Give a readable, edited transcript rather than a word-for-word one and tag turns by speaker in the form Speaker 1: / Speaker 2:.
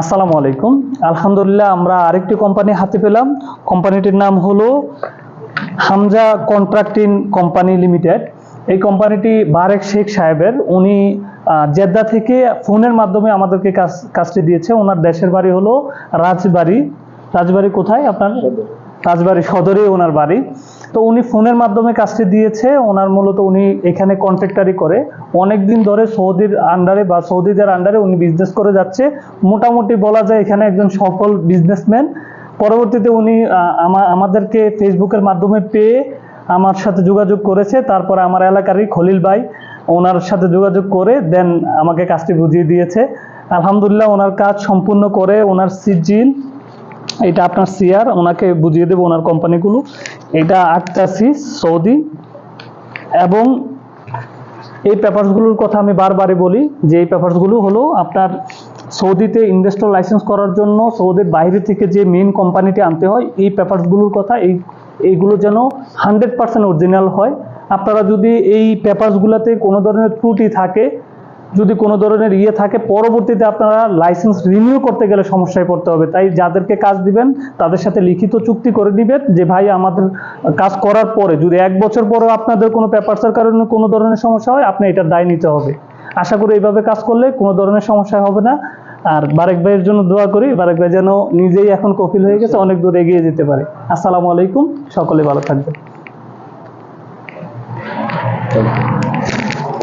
Speaker 1: আসসালামু আলাইকুম। আলহামদুলিল্লাহ আমরা আরেকটি কোম্পানি হাতে পেলাম। কোম্পানিটির নাম হলো হামজা কন্ট্রাক্টিং কোম্পানি লিমিটেড। এই কোম্পানিটি বারেক শেখ সাহেবের, উনি জেদ্দা থেকে ফোনের মাধ্যমে আমাদেরকে কাজটি দিয়েছে। ওনার দেশের বাড়ি হলো রাজবাড়ী। রাজবাড়ী কোথায় আপনার? রাজবাড়ী সদরে ওনার বাড়ি। তো উনি ফোনের মাধ্যমে কাজটি দিয়েছে। ওনার মূলত উনি এখানে কন্ট্রাক্টারি করে অনেকদিন ধরে সৌদির আন্ডারে বা সৌদিদের আন্ডারে উনি বিজনেস করে যাচ্ছে। মোটামুটি বলা যায় এখানে একজন সফল বিজনেসম্যান। পরবর্তীতে উনি আমাদেরকে ফেসবুকের মাধ্যমে পেয়ে আমার সাথে যোগাযোগ করেছে। তারপরে আমার এলাকারই খলিল ভাই ওনার সাথে যোগাযোগ করে দেন আমাকে কাজটি বুঝিয়ে দিয়েছে। আলহামদুলিল্লাহ ওনার কাজ সম্পূর্ণ করে ওনার সিজিল, এটা আপনার সিআর, ওনাকে বুঝিয়ে দেবো ওনার কোম্পানিগুলো। এটা আক্তাসি সৌদি। এবং এই পেপারসগুলোর কথা আমি বারবারই বলি যে এই পেপারসগুলো হলো আপনার সৌদিতে ইনভেস্টর লাইসেন্স করার জন্য সৌদির বাইরে থেকে যে মেইন কোম্পানিটি আনতে হয়, এই পেপারসগুলোর কথা এইগুলো যেন 100% অরিজিনাল হয়। আপনারা যদি এই পেপারসগুলোতে কোনো ধরনের ত্রুটি থাকে, যদি কোনো ধরনের থাকে, পরবর্তীতে আপনারা লাইসেন্স রিনিউ করতে গেলে সমস্যায় পড়তে হবে। তাই যাদেরকে কাজ দিবেন তাদের সাথে লিখিত চুক্তি করে দিবেন যে ভাই আমাদের কাজ করার পরে যদি 1 বছর পরেও আপনাদের কোনো পেপারসের কারণে কোনো ধরনের সমস্যা হয়, আপনি এটার দায় নিতে হবে। আশা করি এইভাবে কাজ করলে কোনো ধরনের সমস্যা হবে না। আর বারেক ভাইয়ের জন্য দোয়া করি, বারেক ভাই যেন নিজেই এখন কফিল হয়ে গেছে, অনেক দূর এগিয়ে যেতে পারে। আসসালামু আলাইকুম, সকলে ভালো থাকবেন।